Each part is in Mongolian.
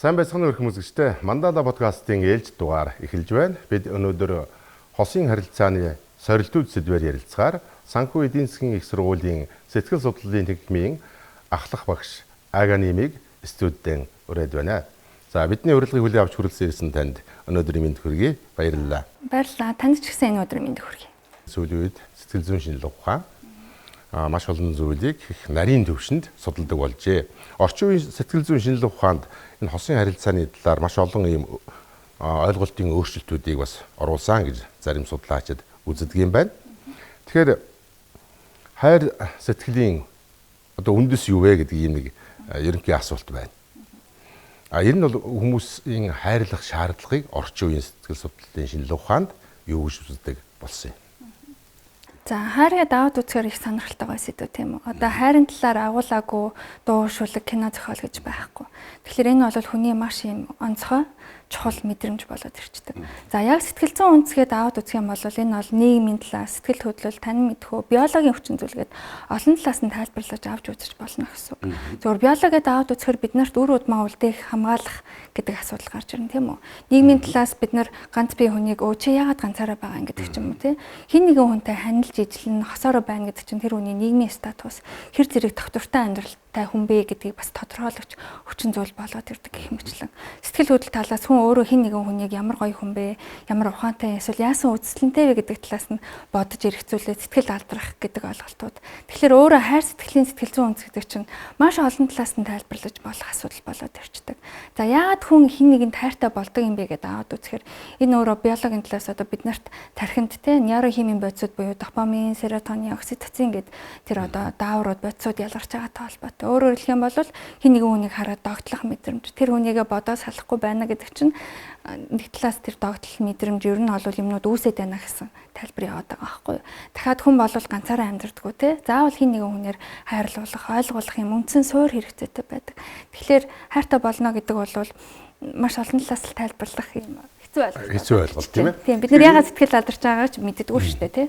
Сайн байцгаана өрх үзэгчдээ. Мандала подкастын ээлж дугаар эхэлж байна. Бид өнөөдөр хосын харилцааны сорилтууд сэдвээр ярилцгаар санхүү эдийн засгийн их сургуулийн сэтгэл судлалын техникийн ахлах багш Аганимыг студидэн ураад байна. За бидний урилгыг хүлээн авч хүрэлцэн ирсэн танд өнөөдрийн мэнд хүргэе. Баярлалаа. Баярлалаа. Танд ч гэсэн энэ өдрийн мэнд хүргэе. Сүүлийн үед сэтгэл зүйн шинжилгээ ухаан маш олон зүйлийг их нарийн төвшөнд судалдаг болжээ. Орчин үеийн сэтгэл зүйн шинжилгээ ухаанд энэ хосын харилцааны талаар маш олон ийм ойлголтын өөрчлөлтүүдийг бас оруулсан гэж зарим судлаачид үздэг юм байна. Тэгэхээр хайр сэтгэлийн одоо үндэс юу вэ гэдэг ийм нэг ерөнхий асуулт байна. Энэ нь бол хүмүүсийн хайрлах шаардлагыг орчин үеийн сэтгэл судлалын шинжилгээ ухаанд юу гэж үздэг болсон юм. За хайрыг даваад үзэхээр их сонирхолтой сэдв тийм үү. Одоо хайрын талаар агуулаагүй дуу шүлэг кино зохиол гэж байхгүй. Тэгэхээр энэ бол хүний маш юм онцгой чухал мэдрэмж болоод ирчдэг. За яг сэтгэл зүйн үндэсгээ даваад үзэх юм бол энэ бол нийгмийн талаас сэтгэл хөдлөл, тань мэдхүү, биологийн хүчин зүйлгээд олон талаас нь тайлбарлаж авч үзэж болно гэсэн. Зөвхөн биологиэд даваад үзэхээр бид нарт үр удмаа үлдээх хамгаалах гэдэг асуудал гарч ирнэ тийм үү. Нийгмийн талаас бид нар ганц бие хүнийг чи яагаад ганцаараа байгаа юм гэдэг ч юм уу тийм. Хин нэгэн хүнтэй ханилж ижлэн хосоороо байна гэдэг чинь тэр хүний нийгмийн статус, хэр зэрэг тогтвортой амьдралтай хүн бэ гэдгийг бас тодорхойлогч хүчин зүйл болоод ирдэг гэх мэтчлэн. Сэтгэл хөдлөл талаас хүн өөрөө хин нэгэн хүнийг ямар гоё хүн бэ, ямар ухаантай эсвэл яасан үзэсгэлэнтэй вэ гэдэг талаас нь бодож эргцүүлээд сэтгэл алдрах гэдэг ойлголтууд. Тэгэхээр өөрөө хайр сэтгэлийн сэтгэл зүйн үндэс гэдэг чинь маш олон талаас нь тайлбарлаж болох асуудал болоод ирчдэг. За яагаад хүн хин нэгэнд хайртай болдог юм бэ гэдээ аваад үзэхээр энэ өөрөө биологийн талаас одоо биднэрт тархинд те нейрохимийн бодисууд буюу допамин, серотонин, окситоцин гэдэг тэр одоо дааврууд бодисууд ялгарч байгаатай холбоотой. Өөрөөр хэлэх юм бол хин нэгэн хүнийг хараад догтлох мэдрэмж, тэр хүнийгээ бодоо салахгүй байна гэдэг чинь нэг талаас тэр догтлох мэдрэмж ер нь бол юмнууд үүсээд байна гэсэн тайлбар яваад байгаа байхгүй юу. Дахиад хүн бол ганцаараа амьдрдаггүй те. Заавал хин нэгэн хүнээр хайрлуулах, ойлгуулах юм үндсэн суурь хэрэгцээтэй байдаг. Тэгэхээр хайртай болно гэдэг бол маш олон талаас л тайлбарлах юм хэцүү ойлголт тийм ээ. Тийм бид нар ягаад сэтгэл алдарч байгаагаа ч мэддэггүй шүү дээ тий.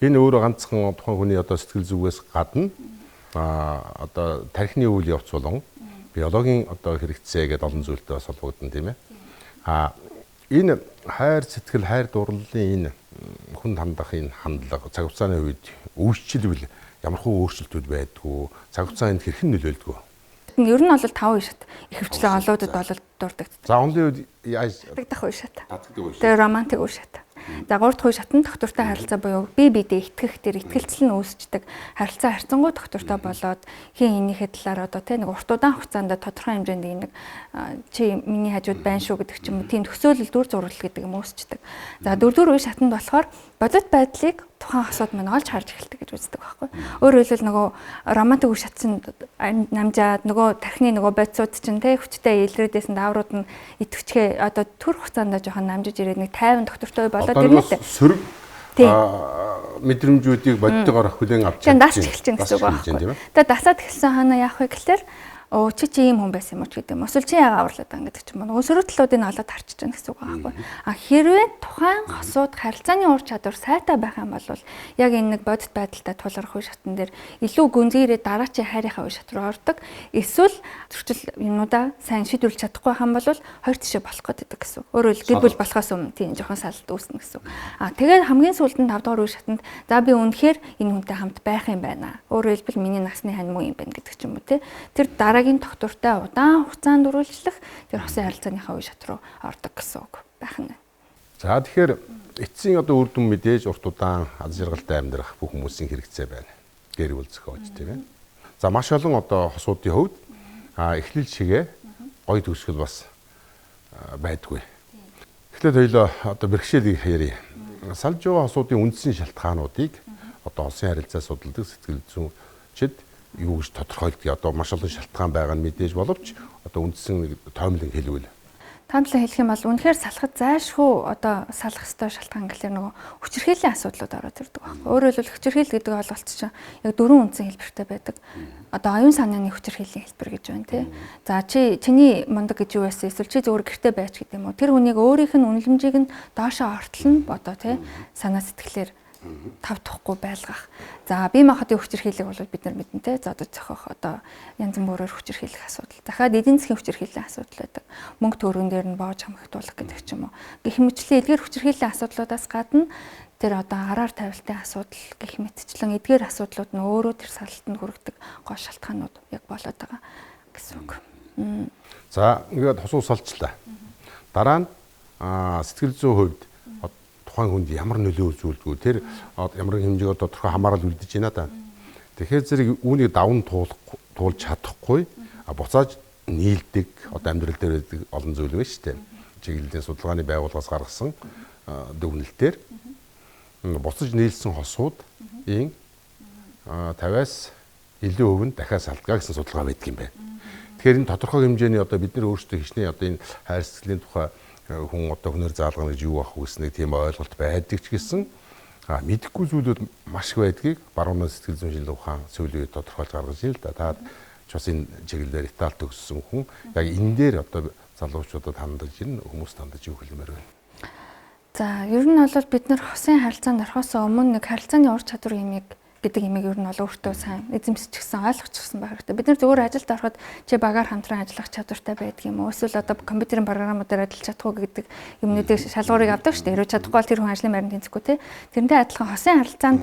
Энэ өөрөө ганцхан тухайн хүний одоо сэтгэл зүгээс гадна одоо тархины үйл явц болон биологийн одоо хэрэгцээ гэдэг олон зүйлтэй бас холбогдсон тийм ээ. Энэ хайр сэтгэл, хайр дурлалын энэ хүн хандах энэ хандлага цаг хугацааны үед өөрчлөлт ямархуу өөрчлөлтүүд байдгүй, цаг хугацаанд хэрхэн нөлөөлдөг вэ? Ер нь бол 5 үе шат ихэвчлэн олоодод бол дурдаг. За онлын үед яаж татдаг үе шат. Тэгээ романтик үе шат. За 3 дахь үе шат нь тогтвортой харилцаа буюу бие биедээ итгэх тэр итгэлцэл нь үүсчдэг. Харилцаа харьцангуй тогтвортой болоод хин энийхээ талаар одоо тэ нэг урт удаан хугацаанд тодорхой хэмжээнд нэг чи миний хажууд байна шүү гэдэг ч юм уу тийм төсөөлөл дүр зурвал гэдэг юм үүсчдэг. За 4 үе шатанд болохоор бодит байдлыг тухайн хосууд мань олж харж эхэлдэг гэж үздэг байхгүй. Өөрөөр хэлбэл нөгөө романтик үе шатсан намжаад нөгөө тархины нөгөө бодисууд чинь тэ хүчтэй илрээдсэн дааврууд нь итгэвчгээ одоо төр хугацаанд жоохон намжиж ирээд нэг 50 доктортой болоод ирнэ л дээ. Сөрөг мэдрэмжүүдийг бодитойгоор хүлээн авч дасч эхэлж байгаа гэсэн үг байхгүй. Тэгээ дасаад эхэлсэн ханаа яах вэ гэхэлэр чи ийм хүн байсан юм уу ч гэдэг юм. Эсвэл чи яагаад аварлаад байгаа гэдэг ч юм уу. Өсвөр талуудыг нь олоод харчиж байгаа гэсэн үг байхгүй. Хэрвээ тухайн хосууд харилцааны ур чадвар сайтай байх юм бол яг энэ нэг бодит байдалтай тулгарх үе шатн дээр илүү гүнзгийрээ дараачийн хайрынхаа үе шат руу ордог. Эсвэл зөрчил юмудаа сайн шийдвэрлэж чадахгүй байх юм бол хоёр тишээ болох гэдэг гэсэн. Өөрөөр хэл гэр бүл болохоос өмнө тийм жоохон салт үүснэ гэсэн. Тэгээд хамгийн сүүлд нь 5 дахь үе шатнд за би үнэхээр энэ хүнтэй хамт байх юм байна. Өөрөөр хэлбэл миний насны хань муу юм байна гэдэг ч юм уу тий. Тэр дараагийн тогтвортой удаан хугацаанд үргэлжлэх тэр хосын харилцааныхаа үе шат руу ордог гэсэн үг байх нь. За тэгэхээр эцсийн одоо үр дүн мэдээж урт удаан аз жаргалтай амьдрах бүх хүмүүсийн хэрэгцээ байна. Гэр бүл зохиож тийм ээ. За маш олон одоо хосуудын хувьд эхлэл шигээ гоё төгсгөл бас байдгүй. Эхлээд хоёлоо одоо бэрхшээлийг ярив. Салж байгаа хосуудын үндсэн шалтгаануудыг одоо хосын харилцаа судалдаг сэтгэл зүйчид юу гэж тодорхойлдог. Одоо маш олон шалтгаан байгаа нь мэдээж боловч одоо үндсэн тоомлон хэлвэл таамаглан хэлэх юм бол үнэхээр салахад зайлшгүй одоо салах ёстой шалтгаан гэхэлэр нөгөө хүчирхийллийн асуудлууд ороод ирдэг байна. Өөрөөр хэлбэл хүчирхийл гэдэг ойлголт чинь яг 4 үндсэн хэлбэртэй байдаг. Одоо оюун санааны хүчирхийллийн хэлбэр гэж байна тий. За чиний мундаг гэж юу байсан? Эсвэл чи зөвхөн гэртээ байж гэдэг юм уу? Тэр хүнийг өөрийнх нь үнэлэмжийг нь доошоо ортолно бодоо тий. Санаа сэтгэлээр тавтахгүй байлгах. За бие махбодын хүчирхийлэг бол бид нар мэднэ те. Зодод зохиох одоо янз бүрээр хүчирхийлэх асуудал. Дахиад эдийн засгийн хүчирхийллийн асуудал байдаг. Мөнгө төгрөн дээр нь боож хамгаалуулах гэдэг ч юм уу. Гэх мэтчлэн эдгээр хүчирхийллийн асуудлуудаас гадна тэр одоо араар тавилтын асуудал гэх мэтчлэн эдгээр асуудлууд нь өөрөө тэр сарлалтанд хүргэдэг гол шалтгаанууд яг болоод байгаа гэсэн үг. За ингээд хосуу салчлаа. Дараа нь сэтгэл зүйн хувьд тухайн хүнд ямар нөлөө үзүүлдэг тэр ямар хэмжээг тодорхой хамаарал үлдэж байна да. Тэгэхээр зэрэг үүнийг даван туулж чадахгүй буцааж нийлдэг одоо амьдрал дээр байдаг олон зүйл байна шүү дээ. Чиглэлийн судалгааны байгууллагаас гаргасан дүгнэлтээр буцаж нийлсэн хосууд 50-аас илүү өв нь дахиад салдгаа гэсэн судалгаа байдаг юм байна. Тэгэхээр энэ тодорхой хэмжээний одоо бид нар өөрсдөө хичнээн одоо энэ хайр сэтгэлийн тухай хүн одоо хүнээр заалгана гэж юу ах үснэг тийм ойлголт байдаг ч гэсэн мэдэхгүй зүйлүүд маш их байдгийг баруун сэтгэл зүйн шинжилгээ ухаан сүүлийн үед тодорхойлж гаргаж ирэл да. Та ч бас энэ чиглэлээр Италид төгссөн хүн яг энэ дээр одоо залуучуудад хандаж ирнэ хүмүүс хандаж юу хэлмээр байна. За ер нь бол бид нар хосын харилцаанд орохоос өмнө нэг харилцааны ур чадвар гэдэг имийг ер нь бол өөртөө сайн эзэмсчихсэн ойлгочихсон байх хэрэгтэй. Бид нар зөвхөн ажилд ороход чи багаар хамтран ажиллах чадвартай байдаг юм уу? Эсвэл одоо компьютерийн програмуудаар ажиллаж чадахгүй гэдэг юмнуудыг шалгуурыг авдаг шүү дээ. Хэрвээ чадахгүй бол тэр хүн ажлын байранд тэнцэхгүй те. Тэрнтэй адилхан хосын харилцаанд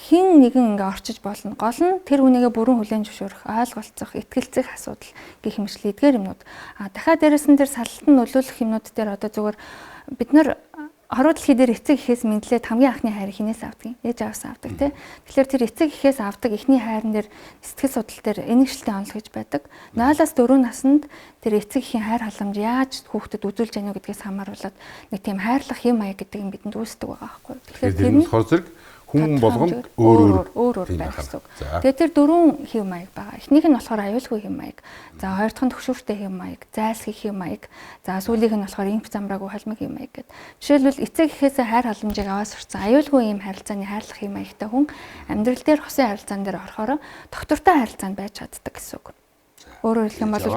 хин нэгэн ингээ орчиж болно. Гол нь тэр хүнийгээ бүрэн хүлээн зөвшөөрөх, ойлголцох, итгэлцэх асуудал гэх мэтчлэн эдгээр юмнууд. Дахиад дээрэс нь тэр сарлалтанд нөлөөлөх юмнууд дээр одоо зөвхөн бид нар хорвоо дэлхий дээр эцэг эхээс мэдлээд хамгийн анхны хайр хинээс авдаг, ээж аваас авдаг тий. Тэгэхээр тэр эцэг эхээс авдаг эхний хайрн дээр сэтгэл судлал дээр энэгшилтийн онол гэж байдаг. 0-аас 4 наснд тэр эцэг эхийн хайр халамж яаж хүүхдэд үзүүлж яана гэдгээс хамааруулаад нэг тийм хайрлах юм аяг гэдэг юм бидэнд үүсдэг байгаа байхгүй. Тэгэхээр тэр нь болохоор зэрэг хүн болгонд өөр байх гэсэн. Тэгээд тэр 4 хэв маяг байгаа. Эхнийх нь болохоор аюулгүй хэв маяг. За хоёр дахь нь төвшөртэй хэв маяг, зайлсхий хэв маяг. За сүүлийнх нь болохоор инф замбраагүй холмог хэв маяг гэдэг. Жишээлбэл эцэг эхээсээ хайр халамжийг аваад сурцсан аюулгүй юм харилцааны хайрлах хэв маягтай хүн амьдрал дээр хосын харилцаан дээр орохоор доктортой харилцаанд байж чаддаг гэсэн үг. Өөрөөр хэлэх юм бол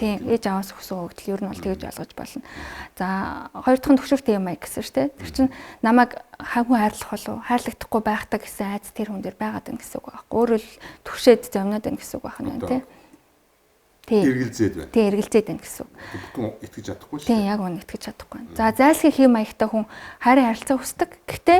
тийм ээж аваас өгсөн өгдөл ер нь бол тэгж ойлгож болно. За хоёр дахь нь төвшөртэй юм аа гэсэн шүү дээ. Тэр чинь намайг хагуу хайрлах болов хайрлагдахгүй байхдаа гэсэн айц тэр хүн дээр байгаад байна гэсэн үг байхгүй. Өөрөөр хэл төвшөөд зомноод байна гэсэн үг байна тийм. Тийм эргэлзээд байна. Тийм эргэлзээд байна гэсэн үг. Бүтэн итгэж чадахгүй шүү. Тийм яг үнэ итгэж чадахгүй. За зайлсхий хэм маягтай хүн хайрын харилцаа хүсдэг. Гэхдээ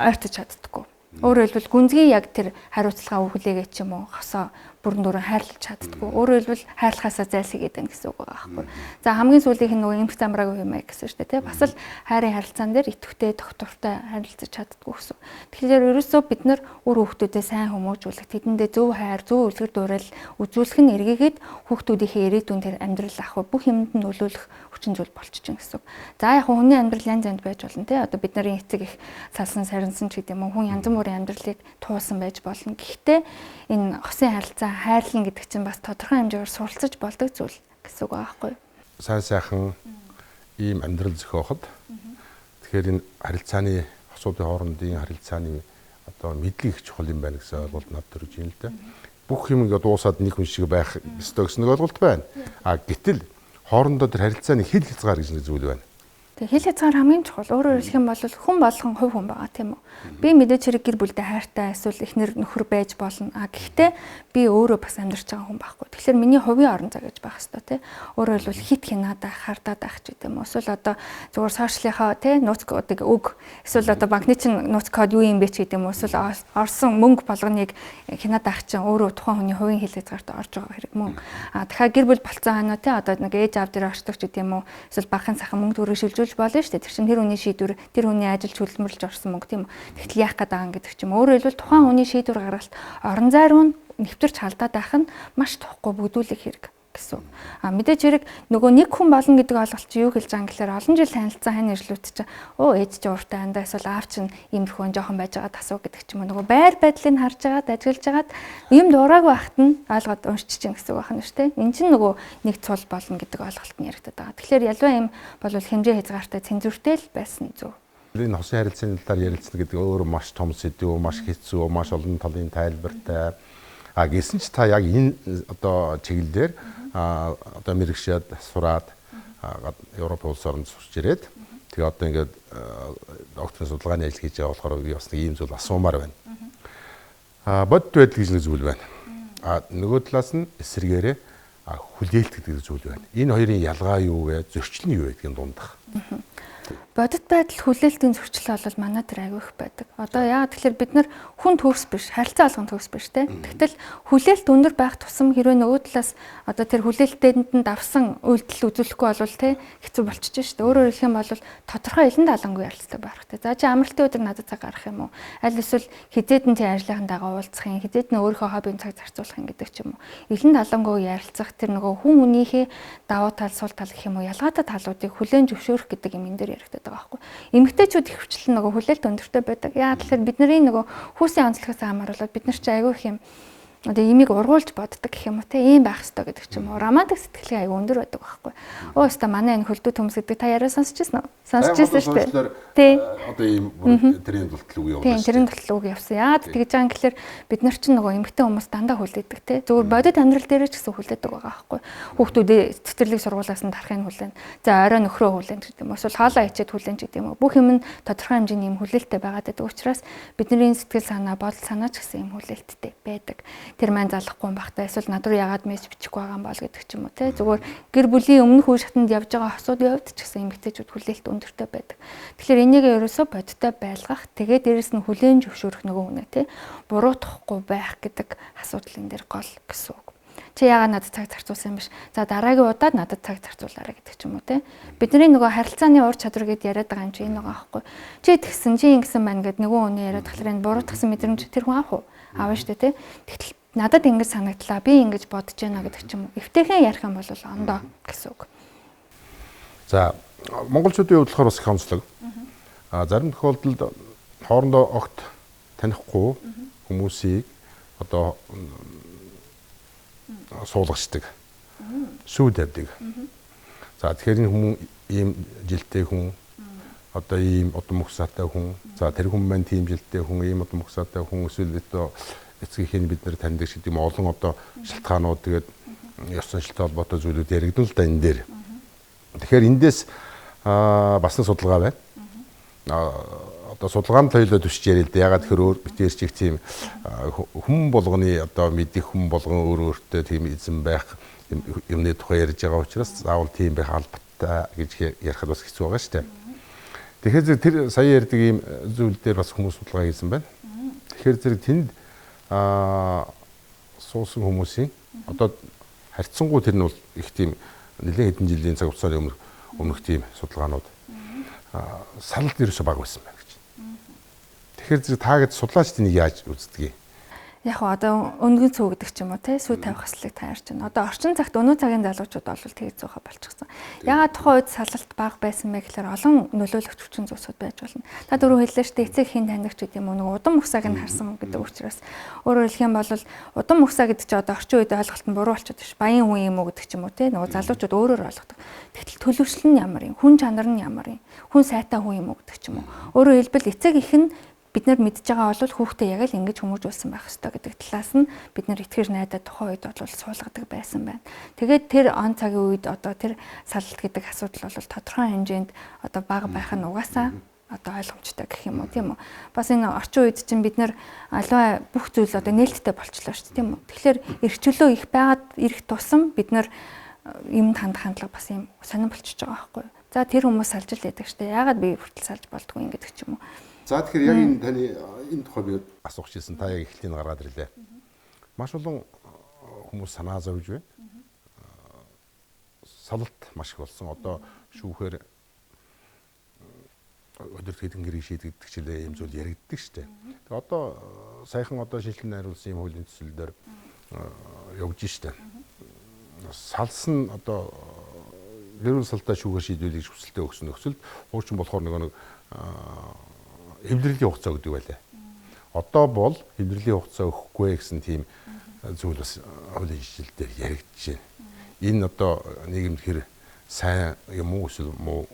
ойртож чаддаггүй. Өөрөөр хэлбэл гүнзгий яг тэр хариуцлага өгүүлээгээ ч юм уу хосоо бүрэн дүүрэн хайрлаж чаддаггүй. Өөрөөр хэлбэл хайрлахаасаа зайлсхийгээд байна гэсэн үг байгаа байхгүй. За хамгийн сүүлийнх нь нөгөө инф замбраагүй юм аа гэсэн шүү дээ тий. Бас л хайрын харилцаан дээр идэвхтэй доктортой харилцаж чаддаггүй гэсэн. Тэгэхээр ерөөсөө бид нар үр хүүхдүүдэд сайн хүмүүжүүлэх, тэдэндээ зөв хайр, зөв үлгэр дуурай үзүүлэх нь эргээгээд хүүхдүүдийнхээ ирээдүйн тэр амьдрал ах бүх юмд нь нөлөөлөх хүчин зүйл болчих чинь гэсэн. За яг хүний амьдрал янз янз байж болно тий. Одоо бид нарын эцэг их салсан сарнсан ч гэдэг юм уу хүн янз бүрийн амьдралыг туулсан байж болно. Гэхдээ энэ хосын харилцаа хайрлан гэдэг чинь бас тодорхой хэмжээгээр суралцаж болдог зүйл гэсэн үг байхгүй юу? Сайн сайхан ийм амьдрал зохиоход тэгэхээр энэ харилцааны хосуудын хоорондын харилцааны одоо мэдлэг их чухал юм байна гэсэн ойлголт над төрж байна л да. Бүх юм ингээд дуусаад нэг хүн шиг байх ёстой гэсэн ойлголт байна. Гэтэл хоорондоо тэр харилцааны хил хязгаар гэж нэг зүйл байна. Тэгээ хил хязгаар хамгийн чухал. Өөрөөр хэлэх юм бол хүн болгон хувь хүн байгаа тийм үү? Би мэдээч хэрэг гэр бүлдээ хайртай эсвэл эхнэр нөхөр байж болно. Гэхдээ би өөрөө бас амьдарч байгаа хүн байхгүй. Тэгэхээр миний хувийн орон зай гэж байх хэрэгтэй тий. Өөрөөр хэлбэл хит хянаад байх, хардаад байх ч гэдэм үү. Эсвэл одоо зүгээр сошиалынхаа тий нууц кодыг өг. Эсвэл одоо банкны чинь нууц код юу юм бэ ч гэдэм үү. Эсвэл орсон мөнгө болгоныг хянаад байх чинь өөрөө тухайн хүний хувийн хил хязгаарт орж байгаа хэрэг мөн. Тэгэхээр гэр бүл болцсон ханаа тий одоо нэг ээж аав дээр орчдог ч гэдэм үү. Эсвэл бахын сахан мөнгө төгрөг шилжүүлж болно шүү дээ. Тэр чинь тэр хүний шийдвэр, тэр хүний ажил хөдөлмөрлж орсон мөнгө тийм үү. Тэгтэл яах гээд байгаа юм гэдэг чинь өөрөөр хэлбэл тухайн хүний шийдвэр гаргалт орон зай руу нэвтэрч халдаад байх нь маш тухгүй бүгдүүлэх хэрэг гэсэн. Мэдээж хэрэг нөгөө нэг хүн болно гэдэг ойлголт чи юу хэлж байгаа юм гэхээр олон жил танилцсан хань нэрлүүд чи ээж чи уртай андаа эсвэл аав чинь иймэрхүү жоохон байж байгаа тасуу гэдэг ч юм уу нөгөө байр байдлыг харж агаад ажиглаж агаад юм дуурайгүй байхад нь ойлгоод уншиж чинь гэсэн үг байна шүү дээ. Энд чинь нөгөө нэг цул болно гэдэг ойлголт нь яригдаад байгаа. Тэгэхээр ялваа юм бол хэмжээ хязгаартай цензуртэй л байсан зөв. Энэ хосын харилцааны талаар ярилцсан гэдэг өөрөө маш том сэдв, маш хэцүү, маш олон талын тайлбартай. Гэсэн ч та яг энэ одоо чиглэлээр одоо мэрэгшээд сураад Европ улс оронд сурч ирээд Тэгээ одоо ингээд докторийн судалгааны ажил хийж байгаа болохоор би бас нэг ийм зүйл асуумаар байна. Бодит байдал гэж нэг зүйл байна. Нөгөө талаас нь эсрэгээрээ хүлээлт гэдэг зүйл байна. Энэ хоёрын ялгаа юу вэ? Зөрчил нь юу вэ гэдгийг дундах. Бодит байдал хүлээлтийн зөрчил бол манай дээр айгүй их байдаг. Одоо яагаад тэгэхээр бид нар хүн төгс биш, харилцаа олгон төгс биш те. Тэгтэл хүлээлт өндөр байх тусам хэрвээ нөгөө талаас одоо тэр хүлээлтэнд давсан үйлдэл үзүүлэхгүй болвол те хэцүү болчихж шүү дээ. Өөрөөр хэлэх юм бол тодорхой илэн далангүй ярилцдаг байх те. За чи амралтын өдөр надад цаг гаргах юм уу? Аль эсвэл хизээд нь чи ажлынхаа дагуу уулзах юм, хизээд нь өөрийнхөө хоббийн цаг зарцуулах юм гэдэг ч юм уу. Илэн далангүй ярилцах тэр нөгөө хүн хүнийхээ давуу тал, сул тал гэх юм уу ялгаатай талуудыг хүлээн зөвшөөрөх гэдэг юм энэ дээр яригддаг байгаа байхгүй. Эмэгтэйчүүд их хвчлэн нөгөө хүлээлт өндөртэй байдаг. Яа тэгэхээр бидний нөгөө хүүсийн онцлогоос хамааруулаад бид нар ч айгүй их юм одоо имийг ургуулж боддог гэх юм уу те ийм байх хэрэгтэй гэдэг ч юм уу. Романтик сэтгэлгээ айгүй өндөр байдаг байхгүй. Өө өста манай энэ хөлдөө төмс гэдэг та яриа сонсчихсан уу? Сонсчихсан шүү дээ. Тий. Одоо ийм тэрийн тултал үг явуулсан. Тийм тэрийн тултал үг явсан. Яагаад тэгж байгаа юм гэхээр бид нар чинь нөгөө эмэгтэй хүмүүс дандаа хүлээдэг те. Зүгээр бодит амьдрал дээр ч гэсэн хүлээдэг байгаа байхгүй. Хүүхдүүдээ цэцэрлэг сургуулиас нь тарахын хүлээн. За орой нөхрөө хүлээн гэдэг юм. Эсвэл хоолоо ичээд хүлээн гэдэг юм. Бүх юм нь тодорхой хэмжээний юм хүлээлттэй байгаад байдаг учраас бидний сэтгэл санаа, бодол санаа ч гэсэн юм хүлээлттэй байдаг. Тэр маань залахгүй юм багтаа эсвэл над руу яагаад мессеж бичихгүй байгаа юм бол гэдэг ч юм уу те. Зүгээр гэр бүлийн өмнөх үе шатанд явж байгаа хосуудын хувьд ч гэсэн эмэгтэйчүүд хүлээлт өндөртэй байдаг. Тэгэхээр энийг ерөөсөө бодиттой байлгах, тэгээд дээрэс нь хүлээн зөвшөөрөх нөгөө үнэ те. Буруутгахгүй байх гэдэг асуудал энэ дэр гол гэсэн үг. Чи яагаад надад цаг зарцуулсан юм биш? За дараагийн удаад надад цаг зарцуулаарай гэдэг ч юм уу те. Бидний нөгөө харилцааны ур чадвар гэдээ яриад байгаа юм чи энэ байгаа байхгүй. Чи тэгсэн чи ингэсэн байна гэд нөгөө үнэ яриад тахлаар энэ буруутгсан мэдрэмж тэр хүн авах уу? Аавна шүү дээ те. Тэгтэл надад ингэж санагдлаа, би ингэж бодож байна гэдэг ч юм уу. Эвтэйхэн ярих юм бол ондоо гэсэн үг. За монголчуудын хувьд болохоор бас их онцлог. Зарим тохиолдолд хоорондоо огт танихгүй хүмүүсийг одоо суулгачдаг. Сүйд тавьдаг. За тэгэхээр энэ хүн ийм жилтэй хүн, одоо ийм удам ухсаатай хүн, за тэр хүн маань тийм жилтэй хүн, ийм удам ухсаатай хүн эсвэл одоо эцгийнхээ бид нар таньдаг шиг юм олон одоо шалтгаанууд тэгээд ёс соншилтой холбоотой зүйлүүд яригдана л да энэ дээр. Тэгэхээр эндээс бас нэг судалгаа байна. Одоо судалгаанд хоёулаа төсч яриа л да. Ягаад тэгэхээр өөр битээр чих тийм хүн болгоны одоо мэдих хүн болгон өөр өөртөө тийм эзэн байх юмны тухай ярьж байгаа учраас заавал тийм байх албатай гэж ярихад бас хэцүү байгаа шүү дээ. Тэгэхээр тэр сая ярьдаг ийм зүйл дээр бас хүмүүс судалгаа хийсэн байна. Тэгэхээр зэрэг тэнд суусан хүмүүсийн одоо харьцангуй тэр нь бол их тийм нэлээд хэдэн жилийн цаг хугацааны өмнөх тийм судалгаанууд салалт ерөөсө бага байсан байна гэж. Тэгэхээр зэрэг та гэж судлаач тэнийг яаж үздэг юм? Яг одоо өнгөн цүү гэдэг ч юм уу те сүү тавих хэслийг таарч байна. Одоо орчин цагт өнөө цагийн залуучууд бол тэгээд зөөхө болчихсон. Ягаад тухайн үед салалт бага байсан бэ гэхээр олон нөлөөлөгч хүчин зүйлсүүд байж болно. Та дөрөв хэллээ шүү дээ эцэг хийн таньдаг ч гэдэг юм уу нэг удам ухсааг нь харсан гэдэг учраас өөрөөр хэлэх юм бол удам ухсаа гэдэг чи одоо орчин үед ойлголт нь буруу болчиход биш. Баян хүн юм уу гэдэг ч юм уу те нөгөө залуучууд өөрөөр ойлгодог. Тэгтэл төлөвшил нь ямар юм? Хүн чанар нь ямар юм? Хүн сайтай хүн юм уу гэдэг ч юм уу. Өөрөөр хэлбэл эцэг их нь бид нар мэдж байгаа бол хүүхдээ яг л ингэж хүмүүжүүлсэн байх ёстой гэдэг талаас нь бид нар итгэж найдаад тухайн үед бол суулгадаг байсан байна. Тэгээд тэр он цагийн үед одоо тэр салалт гэдэг асуудал бол тодорхой хэмжээнд одоо бага байх нь угаасаа одоо ойлгомжтой гэх юм уу тийм үү. Бас энэ орчин үед чинь бид нар аливаа бүх зүйл одоо нээлттэй болчихлоо шүү дээ тийм үү. Тэгэхээр эрхчлөө их байгаад ирэх тусам бид нар юмд хандах хандлага бас юм сонирн болчихж байгаа байхгүй юу. За тэр хүмүүс салж л байдаг шүү дээ. Яагаад би хүртэл салж болдгоо юм гэдэг ч юм уу. За тэгэхээр яг энэ таны энэ тухай би асуух гэсэн та яг эхлэлийг гаргаад ирлээ. Маш олон хүмүүс санаа зовж байна. Салалт маш их болсон. Одоо шүүхээр өдөрт хэдэн гэрийг шийдэгдэх чилээ юм зүйл яригддаг шүү дээ. Тэгээ одоо саяхан одоо шилхэн найруулсан юм хуулийн төсөл дээр явж шүү дээ. Салсан одоо гэрүүл салтаа шүүгээр шийдвэрлэж хүсэлтэд өгсөн нөхцөлд хуучин болохоор нэг хэвлэлийн хугацаа гэдэг байлаа. Одоо бол хэвлэлийн хугацаа өгөхгүй гэсэн тийм зүйл бас хуулийн шийдэлээр яригдж байна. Энэ одоо нийгэмд хэр сайн юм уу эсвэл муу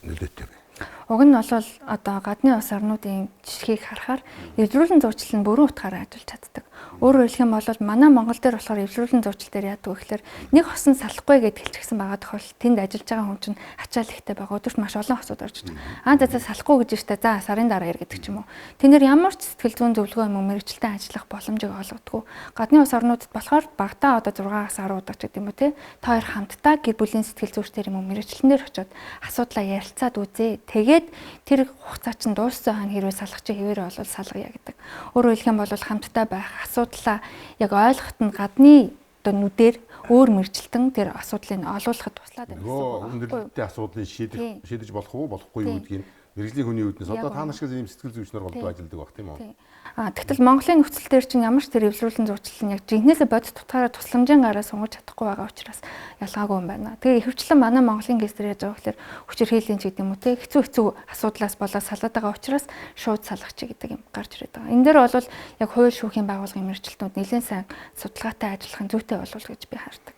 нөлөөтэй байна. Уг нь бол одоо гадны улс орнуудын жишгийг харахаар эвдрүүлэн зурчлал нь бүрэн утгаараа ажиллаж чаддаг. Өөрөөр хэлэх юм бол манай Монгол дээр болохоор эвлэрүүлэн зуучлал дээр яадаг вэ гэхээр нэг хосон салахгүй гэд хэлчихсэн байгаа тохиолдолд тэнд ажиллаж байгаа хүн чинь ачаал ихтэй байгаа. Өдөрт маш олон хосууд орж иж. За салахгүй гэж штэ. За сарын дараа ир гэдэг ч юм уу. Тэнд ямар ч сэтгэл зүйн зөвлөгөө юм уу мэрэгчлээ ажиллах боломжийг олгодгүй. Гадны улс орнуудад болохоор багтаа одоо 6-аас 10 удаа ч гэдэг юм уу те. Та хоёр хамтдаа гэр бүлийн сэтгэл зүйчдэр юм уу мэрэгчлэн дээр очиод асуудлаа ярилцаад үзье. Тэгээд тэр хугацаа чинь дууссан хань хэрвээ салах чи хэвээрээ бол салгая гэдэг. Өөрөөр хэлэх юм бол хамтдаа байх асуудлаа яг ойлгоход нь гадны одоо нүдээр өөр мэрэгчлэн тэр асуудлыг олуулахад туслаад байна гэсэн үг. Өндөрлөлттэй асуудлыг шийдэж болох уу болохгүй юу гэдгийг мэрэгжлийн хүний үүднээс одоо та нар шиг ийм сэтгэл зүйч нар голдуу ажилладаг баг тийм үү? Тэгтэл Монголын нөхцөл дээр чинь ямар ч тэр эвлэрүүлэн зурчлал нь яг жинхнээсээ бодит тутгаараа тусламжийн гараа сунгаж чадахгүй байгаа учраас ялгаагүй юм байна. Тэгээ ихэвчлэн манай Монголын гэс дээр яаж байгаа гэхээр хүчирхийллийн ч гэдэг юм уу те хэцүү асуудлаас болоод салаад байгаа учраас шууд салгах чи гэдэг юм гарч ирээд байгаа. Энэ дээр бол яг хууль шүүхийн байгууллагын мэрэгчлэлтүүд нэлээд сайн судалгаатай ажиллахын зүйтэй болов гэж би хардаг.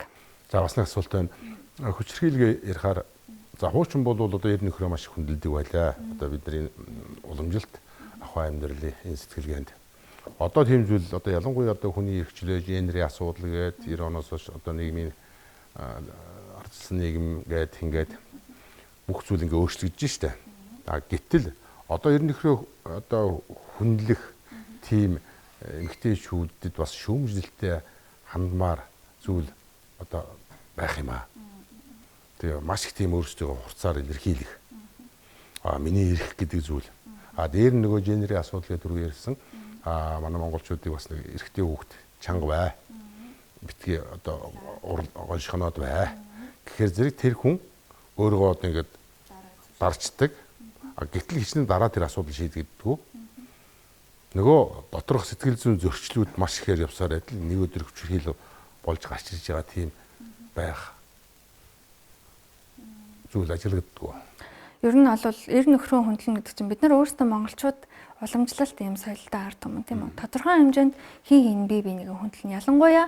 За бас нэг асуулт байна. Хүчирхийлгээ ярихаар за хуучин бол одоо ер нь нөхрөө маш хүндэлдэг байлаа. Одоо бидний уламжилт ахуй амьдралын энэ сэтгэлгээнд одоо тийм зүйл одоо ялангуяа одоо хүний эрхчлөө генерийн асуудал гээд 90 оноос хойш одоо нийгмийн ардчилсан нийгэм гээд ингээд бүх зүйл ингээ өөрчлөгдөж штэ. Гэтэл одоо ер нь нөхрөө одоо хүндлэх тийм эмэгтэйчүүдэд бас шүүмжлэлтэй хандмаар зүйл одоо байх юм аа. Тэгээ маш их тийм өөрсдөө хурцаар илэрхийлэх. Миний эрх гэдэг зүйл. Дээр нь нөгөө генерийн асуудлыг түрүү ярьсан. Манай монголчуудыг бас нэг эрэгтэй хүүхэд чанга бай. Битгий одоо гоншгоноод бай. Гэхээр зэрэг тэр хүн өөрийгөө одоо ингээд дарчдаг. Гэтэл хичнээн дараа тэр асуудал шийдэгддэг. Нөгөө доторх сэтгэл зүйн зөрчлүүд маш ихээр явсаар адил нэг өдөр хүчирхийлэл болж гарч ирж байгаа тийм байх зүйл ажиллагддаг. Ер нь бол эр нөхрөө хөндлөн гэдэг чинь бид нар өөрсдөө монголчууд уламжлалт юм соёлтой ард түмэн тийм үү. Тодорхой хэмжээнд хин бие биенийг хөндлөн. Ялангуяа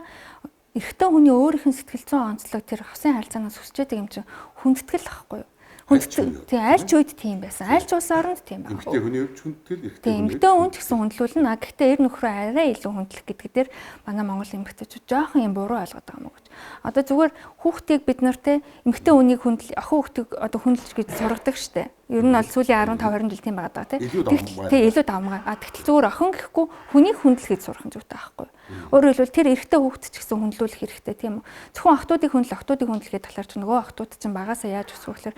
эрэгтэй хүний өөрийнх нь сэтгэл зүйн онцлог тэр хосын харилцаанаас хүсчээд юм чинь хүндэтгэл ахгүй юу? Хүндэтгэл. Тийм аль ч үед тийм байсан. Аль ч улс оронд тийм байна. Эмэгтэй хүний хувьд хүндэтгэл, эрэгтэй хүний. Эмэгтэй хүн ч гэсэн хүндлүүлнэ. Гэхдээ эр нөхрөө арай илүү хүндлэх гэдэг дээр манай Монгол эмэгтэйчүүд жоохон юм буруу ойлгоод байгаа юм уу гэж. Одоо зүгээр хүүхдийг бид нартэй эмэгтэй хүнийг охин хүүхдийг одоо хүндэлж гэж сургадаг штэ. Ер нь бол сүүлийн 15 20 жил тийм байгаа даа тий. Илүү давмгаа. Тэгтэл зүгээр охин гэхгүй хүнийг хүндлэхийг сурах нь зүйтэй байхгүй. Өөрөөр хэлбэл тэр эрэгтэй хүүхд ч гэсэн хүндлүүлэх хэрэгтэй тийм үү. Зөвхөн охтуудыг хүндлэхэд талаар ч нөгөө охтууд чинь багасаа яаж өсвөх гэхээр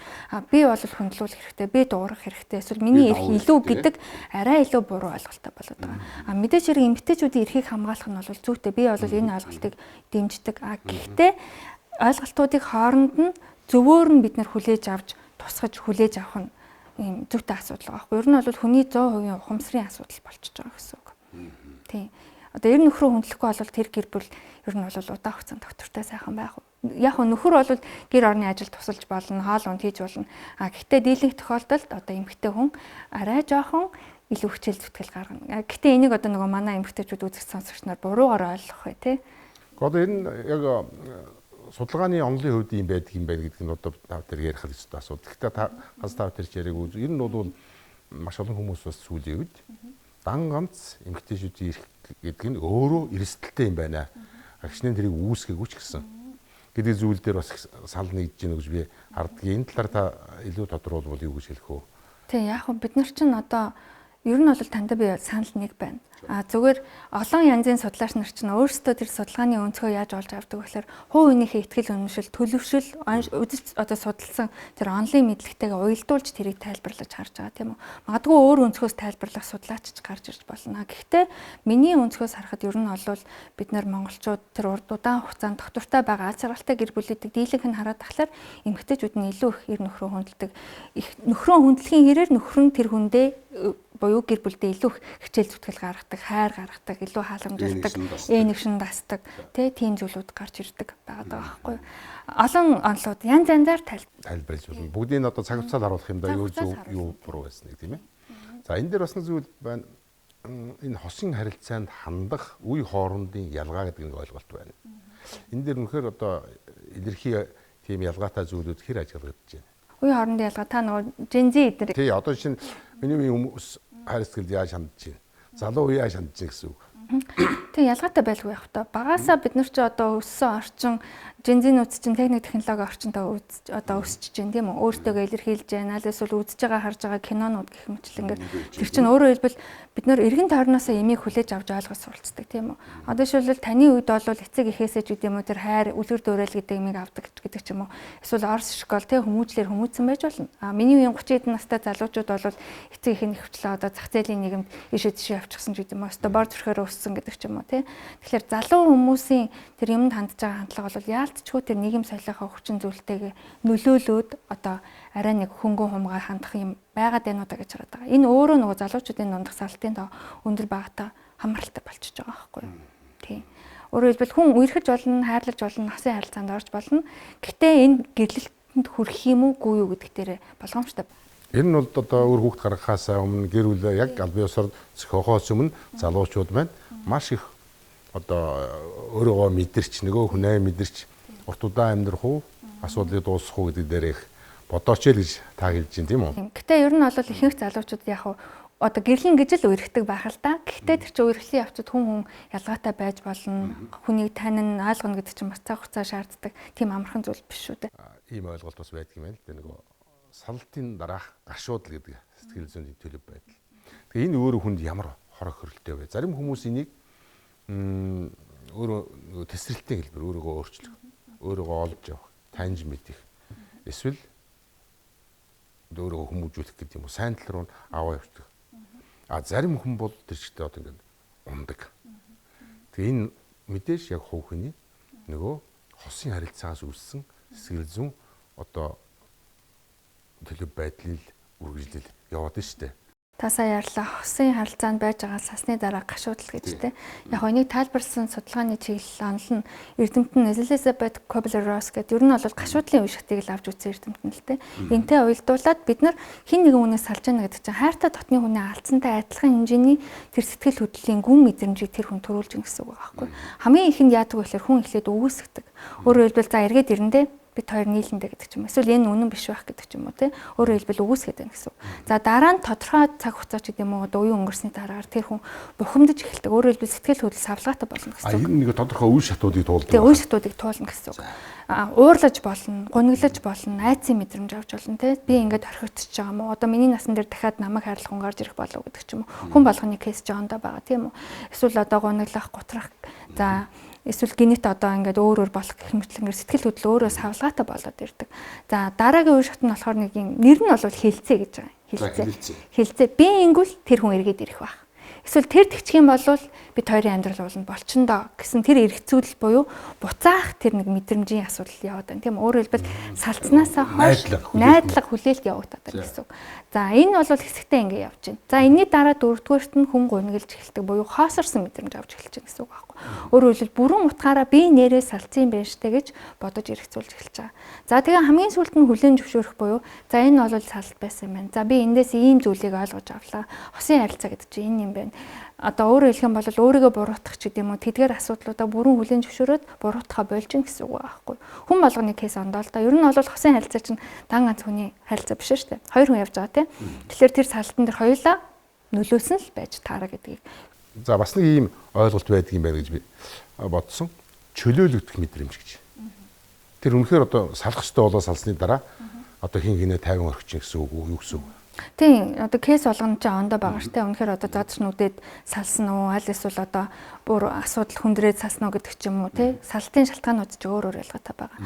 би бол хүндлүүлэх хэрэгтэй, би дуурах хэрэгтэй, эсвэл миний эрх илүү гэдэг арай илүү буруу ойлголттой болоод байгаа. Мэдээж хэрэг эмэгтэйчүүдийн эрхийг хамгаалах нь бол зүйтэй. Би бол энэ ойлголтыг дэмждэг. Гэхдээ ойлголтуудыг хооронд нь зөвөөр нь бид нар хүлээж авч тусгаж хүлээж авах нь ийм зүйтэй асуудал байгаа байхгүй. Ер нь бол хүний 100% ухамсарын асуудал болчихж байгаа гэсэн үг. Тийм. Одоо эр нөхрөө хүндлэхгүй бол тэр гэр бүл ер нь бол удаан хугацаанд доктортой сайхан байх. Яг нь нөхөр бол гэр орны ажилд тусалж болно, хоол унд хийж болно. Гэхдээ дийлэнх тохиолдолд одоо эмэгтэй хүн арай жоохон илүү хүчил зүтгэл гаргана. Гэхдээ энийг одоо нөгөө манай эмэгтэйчүүд үзэх сонсогч нар буруугаар ойлгох бай тээ. Одоо энэ яг судалгааны онлын хувьд юм байдаг юм байна гэдэг нь одоо та тэр ярих хэрэгтэй асуудал. Гэхдээ та ганц та тэр чирэг үз. Ер нь бол маш олон хүмүүс бас сүүлийн үед дан ганц эмэгтэйчүүдийн эрх гэдэг нь өөрөө эрсдэлтэй юм байна. Агшнын тэрийг үүсгээгүйч гэсэн гэдэг зүйл дээр бас санал нэгдэж гэнэ гэж би харддаг. Энэ талаар та илүү тодорхойлбол юу гэж хэлэх вэ? Тийм яг бид нар чинь одоо ер нь бол танд би санал нэг байна. Зүгээр олон янзын судлаач нар чинь өөрсдөө тэр судалгааны өнцгөө яаж олж авдаг гэхээр хувь хүнийхээ ихтгэл үнэмшил, төлөвшил, үзэж одоо судалсан тэр онлайн мэдлэгтэйгээ уялдуулж тэрийг тайлбарлаж харж байгаа тийм үү. Магадгүй өөр өнцгөөс тайлбарлах судлаач ч гарч ирж болно. Гэхдээ миний өнцгөөс харахад ер нь бол бид нар монголчууд тэр урд удаан хугацаанд доктортой байгаа аз жаргалтай гэр бүлүүдийг дийлэнх нь хараад тахлаар эмэгтэйчүүд нь илүү их эр нөхрөө хүндэлдэг. Нөхрөө хүндлэхийн хэрээр нөхөр нь тэр хүндээ буюу гэр бүлдээ илүү хичээл зүтгэл гаргадаг, хайр гаргадаг, илүү халамжилдаг, нэгшин дасдаг, тийм зүйлүүд гарч ирдэг байгаа байхгүй. Олон онлууд янз янзаар тайлбарлаж болно. Бүгдийг нь одоо цаг хугацаар харуулах юм да юу зөв юу буруу байсан нэг тийм ээ. За энэ дээр бас нэг зүйл байна. Энэ хосын харилцаанд хандах үе хоорондын ялгаа гэдэг нэг ойлголт байна. Энэ дээр үнэхээр одоо илэрхий тийм ялгаатай зүйлүүд хэр ажиглагдаж байна. Үе хоорондын ялгаа та нөгөө Gen-Z эдэр. Тий одоо чинь миний хүмүүс хайр сэтгэл яаж хандж байна? Залуу үе яаж хандж байна гэсэн үг. Тэг ялгаатай байлгүй явах та. Багаасаа бид нар ч одоо өссөн орчин Жензинүүд чинь техник технологи орчиндөө одоо өсөж чинь тийм үү? Өөртөөгөө илэрхийлж байна. Аль эсвэл үзэж байгаа харж байгаа кинонууд гэх мэт л ингээд тэр чинь өөрөө хэлбэл бид нар эргэн тойрноосоо эмийг хүлээж авч ойлгож суралцдаг тийм үү? Одоо жишээлбэл таны үед бол эцэг эхээсээ ч гэдэг юм уу тэр хайр үлгэр дуурайл гэдэг эмийг авдаг гэдэг ч юм уу. Эсвэл Орос школ тийм хүмүүжлэр хүмүүжсэн байж болно. Миний үеийн 30 эдэн настай залуучууд бол эцэг эхийн хөвчлээ одоо зах зээлийн нийгэмд ишээ тийшээ явчихсан ч гэдэг юм уу. Одоо бор зүрхээр өссөн гэдэг ч юм уу тийм. Тэгэхээр залуу хүмүүсийн тэр юмд хандж байгаа хандлага бол яалтчгүй тэр нийгэм соёлынхаа хүчин зүйлтэйгээ нөлөөлөөд одоо арай нэг хөнгөн хумгаа хандах юм байгаад байна уу гэж хараад байгаа. Энэ өөрөө нөгөө залуучуудын дундах салтын тоо өндөр багтаа хамралтай болчихж байгаа байхгүй юу? Тийм. Өөрөөр хэлбэл хүн үерхэж болно, хайрлаж болно, насын харилцаанд орж болно. Гэхдээ энэ гэрлэлтэнд хүрэх юм уугүй юу гэдэг дээр болгоомжтой. Энэ нь бол одоо өөр хүүхд гаргахаас өмнө гэр бүл яг аль биесээр зохиохоос өмнө залуучууд маань маш их одоо өөрийгөө мэдэрч нөгөө хүнээ мэдэрч урт удаан амьдрах уу асуудлыг дуусгах уу гэдэг дээр их бодооч л гэж та хэлж байна тийм үү? Гэтэ ер нь бол ихэнх залуучууд яг одоо гэрлэн гэж л үерхдэг байх л да. Гэхдээ тэр чинь үерхлийн явцад хүн ялгаатай байж болно. Хүнийг танин ойлгоно гэдэг чинь бас цаг хугацаа шаарддаг. Тийм амархан зүйл биш шүү дээ. Ийм ойлголт бас байдаг юм байна л да нөгөө салтын дараах гашуудл гэдэг сэтгэл зүйн төлөв байдал. Тэгээ энэ өөрөө хүнд ямар хор хөрөлтэй вэ? Зарим хүмүүс энийг өөрөө тесрэлтийн хэлбэр өөрийгөө өөрчлөх, өөрийгөө олж явах, таньж мэдэх. Эсвэл өөрийгөө хүмүүжүүлэх гэдэг юм уу? Сайн тал руу аваа явуулдаг. Зарим хүн бол тэр чигтээ одоо ингээд ундаг. Тэгээ энэ мэдээж яг хувь хүний нөгөө хосын харилцаагаас үүссэн сэтгэл зүйн одоо төлөв байдлыг үргэлжлэл яваад нь штэ. Та сая ярьлаа хосын харилцаанд байж байгаа сасны дараа гашуудл гэж тэ. Яг энийг тайлбарласан судалгааны чиглэл онол нь Эрдэмтэн Элизабет Kubler-Ross гэдэг ер нь бол гашуудлын үе шатыг л авч үзсэн эрдэмтэн л тэ. Энтэй уялдуулаад бид нар хин нэгэн хүнээс салж яана гэдэг чинь хайртай дотны хүний алдсантай адилхан хэмжээний тэр сэтгэл хөдлөлийн гүн мэдрэмжийг тэр хүн төрүүлж гин гэсэн үг байхгүй. Хамгийн ихэнд яадаг вэ гэхээр хүн эхлээд үгүйсгдэг. Өөрөөр хэлбэл за эргээд ирэндээ бид хоёр нийлэндэ гэдэг ч юм. Эсвэл энэ үнэн биш байх гэдэг ч юм уу тий. Өөрөөр хэлбэл үгүйсгээд байна гэсэн. За дараа нь тодорхой цаг хугацаа ч гэдэг юм уу одоо үеийн өнгөрсний дараагаар тэр хүн бухимдаж эхэлдэг. Өөрөөр хэлбэл сэтгэл хөдлөл савлгаатай болно гэсэн. Энэ нэг тодорхой үе шатуудыг туулдаг. Тэгээ үе шатуудыг туулна гэсэн. Уурлаж болно, гуниглаж болно, айцын мэдрэмж авч болно тий. Би ингээд орхигдчихж байгаа юм уу? Одоо миний насан дээр дахиад намайг хайрлах хүн гарч ирэх болов гэдэг ч юм уу. Хүн болгоны кейс жоондоо байгаа тийм үү? Эсвэл одоо гуниглах, гутрах. За эсвэл генет одоо ингээд өөр болох гэх мэтлэн сэтгэл хөдлөл өөрөө савлгаатай болоод ирдэг. За дараагийн үе шат нь болохоор нэг юм нэр нь бол хилцээ гэж байгаа. Хилцээ. Би ингүүл тэр хүн эргээд ирэх байх. Эсвэл тэр тэгчих юм бол бид хоёрын амьдрал болно болчондоо гэсэн тэр эргэцүүлэл буюу буцаах тэр нэг мэдрэмжийн асуудал яваад байна. Тийм өөрөөр хэлбэл салцнаасаа хойш найдлага хүлээлт явагдаад байна гэсэн үг. За энэ бол хэсэгтээ ингэ явж байна. За энэний дараа дөрөвдүгээрт нь хүн гуниглж эхэлдэг буюу хоосорсон мэдрэмж авч эхэлж байна гэсэн үг байхгүй. Өөрөөр хэлбэл бүрэн утгаараа би нэрээ салцсан юм байна штэ гэж бодож эргэцүүлж эхэлж байгаа. За тэгээ хамгийн сүүлд нь хүлээн зөвшөөрөх буюу за энэ бол салт байсан юм байна. За би эндээс ийм зүйлийг ойлгож авлаа. Хосын харилцаа гэдэг чинь энэ юм байна. Одоо өөрөөр хэлэх юм бол өөрийгөө буруутгах ч гэдэг юм уу тэдгээр асуудлуудаа бүрэн хүлээн зөвшөөрөөд буруутгахаа болж гин гэсэн үг байхгүй. Хүн болгоны кейс ондоо л да. Ер нь бол хосын харилцаа чинь дан ганц хүний харилцаа биш шүү дээ. Хоёр хүн явж байгаа тийм. Тэгэхээр тэр салтан дээр хоёулаа нөлөөсөн л байж таараа гэдгийг. За бас нэг ийм ойлголт байдаг юм байна гэж би бодсон. Чөлөөлөгдөх мэдрэмж гэж. Тэр үнэхээр одоо салах ёстой болоо салсны дараа одоо хин хинээ 50 орчин гэсэн үг юу гэсэн үг. Тийм одоо кейс болгоно ч ондоо байгаа штэ. Үнэхээр одоо зоодчнүүдэд салсан уу аль эсвэл одоо бүр асуудал хүндрээд салсан уу гэдэг ч юм уу тий. Салтын шалтгаанууд ч өөр ялгаатай байгаа.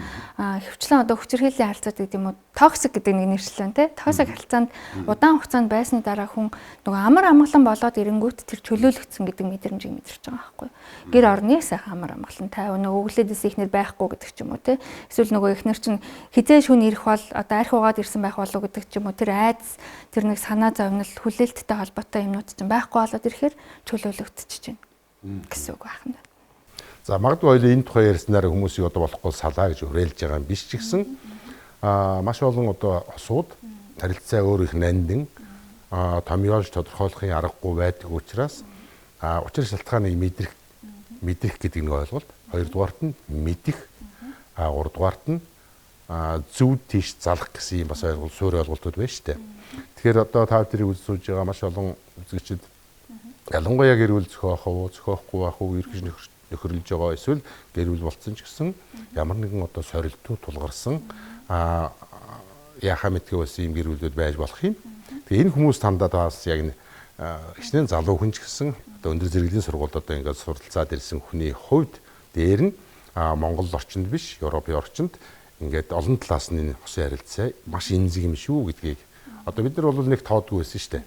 Хөвчлэн одоо хүчирхийллийн харилцаа гэдэг юм уу токсик гэдэг нэг нэршлэн тий. Токсик харилцаанд удаан хугацаанд байсны дараа хүн нөгөө амар амгалан болоод ирэнгүүт тэр чөлөөлөгдсөн гэдэг мэдрэмжийг мэдэрч байгаа байхгүй. Гэр орны сайхан амар амгалан тайван нөгөө өглөөдөөс ихнэр байхгүй гэдэг ч юм уу тий. Эсвэл нөгөө ихнэр чинь хизээ шүн ирэх бол одоо арх угаад ирсэн байх болов гэдэг ч юм уу тэр айдас тэр нэг санаа зовнил хүлээлттэй холбоотой юмнууд чинь байхгүй болоод ирэхээр чөлөөлөгдчихэж байна гэсэн үг байна. За магадгүй ойлоо энэ тухай ярьснаар хүмүүсийг одоо болохгүй салаа гэж уриалж байгаа юм биш ч гэсэн маш олон одоо осууд харилцаа өөр их нандин томьёолж тодорхойлохын аргагүй байдаг учраас учир шалтгааныг мэдрэх гэдэг нэг ойлголт. Хоёрдугаарт нь мэдэх, гуравдугаарт нь зөв тийш залах гэсэн юм бас ойлголт суур ойлголтууд байна шүү дээ. Тэгэхээр одоо та бүхэн үзүүлж байгаа маш олон үзэгчид ялангуяа гэр бүл зохиох уу, зохиохгүй байх уу, эргэж нөхөрлөж байгаа эсвэл гэр бүл болцсон ч гэсэн ямар нэгэн одоо сорилтуу тулгарсан яхаа мэдгүй байсан юм гэр бүлүүд байж болох юм. Тэгээ энэ хүмүүс тандаад бас яг хичнээн залуу хүн ч гэсэн одоо өндөр зэрэглэлийн сургуульд одоо ингээд суралцаад ирсэн хүний хувьд дээр нь Монгол орчинд биш, Европын орчинд ингээд олон талаас нь энэ хосын харилцаа маш эмзэг юм шүү гэдгийг одоо бид нар бол нэг тоодгүй байсан шүү дээ.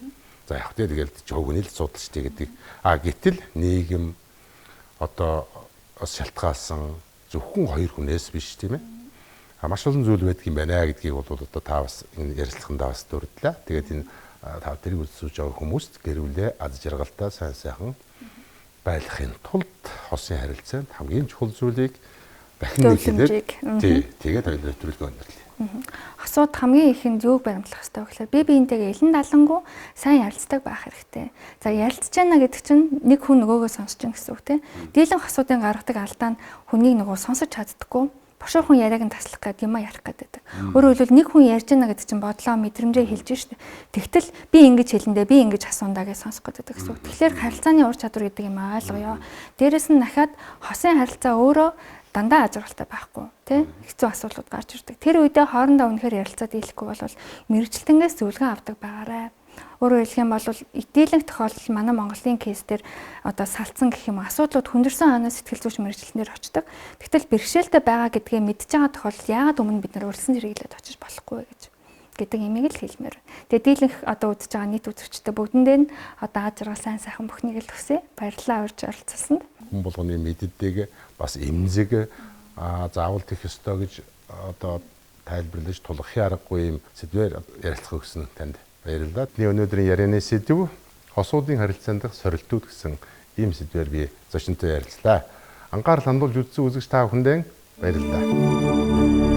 За яг тэгэл жогны л судалж тий гэдэг. Гэтэл нийгэм одоо шалтгаалсан зөвхөн хоёр хүнээс биш тийм ээ. Маш олон зүйл байдаг юм байна гэдгийг бол одоо та бас энэ ярилцлагандаа бас дурдлаа. Тэгээд энэ та тэрийг үзүүлж байгаа хүмүүст гэр бүлээ аз жаргалтай сайн сайхан байлгахын тулд хосын харилцаанд хамгийн чухал зүйлийг дахин нэг хэлээд тэгээд хоёулаа төлөвлөгөө өндөрлөе. Хосууд хамгийн ихэнд юуг баримтлах хэрэгтэй вэ гэхээр би биентэйгээ илэн далангуу сайн ярилцдаг байх хэрэгтэй. За ярилцж байна гэдэг чинь нэг хүн нөгөөгөө сонсож байна гэсэн үг тийм. Дийлэн хосуудын гаргадаг алдаа нь хүнийг нөгөө сонсож чаддаггүй. Бошор хүн яриаг нь таслах гэдэг юм ярих гэдэг. Өөрөөр хэлбэл нэг хүн ярьж байна гэдэг чинь бодлоо мэдрэмжээ хэлж штэ. Тэгтэл би ингэж хэлэндээ би ингэж асуундаа гэж сонсох гэдэг гэсэн үг. Тэгэхээр харилцааны ур чадвар гэдэг юм ойлгоё. Дээрэс нь дахиад хосын харилцаа өөрөө дандаа ажиглалтай байхгүй тий хэцүү асуудлууд гарч ирдэг. Тэр үедээ хоорондоо үнэхээр ярилцаад дийлэхгүй бол мэрэгчлэнгээс зөвлөгөө авдаг байгаарай. Өөрөөр хэлэх юм бол дийлэнх тохиолдол манай Монголын кейс дээр одоо салцсан гэх юм асуудлууд хүндэрсэн хойноос сэтгэл зүйч мэрэгчлэнээр очдог. Тэгтэл бэрхшээлтэй байгаа гэдгээ мэдж байгаа тохиолдолд яагаад өмнө бид нар урьдчилан хэрэглээд очиж болохгүй гэж гэдэг имийг л хэлмээр. Тэгээ дийлэнх одоо үзэж байгаа нийт үзэгчтэй бүгдэндээ нь одоо аз жаргал сайн сайхан бүхнийг л хүсье. Баярлалаа урьж оролцсон. Хүн болгоны мэддэг бас эмзэг заавал тех ёстой гэж одоо тайлбарлаж тулгахын аргагүй юм сэдвээр ярилцах өгсөн танд баярлалаа. Өнөөдрийн ярианы сэдв хосуудын харилцаанд дах сорилтууд гэсэн ийм сэдвээр би зочинтой ярилцлаа. Анхаарал хандуулж үзсэн үзэгч та бүхэндээ баярлалаа.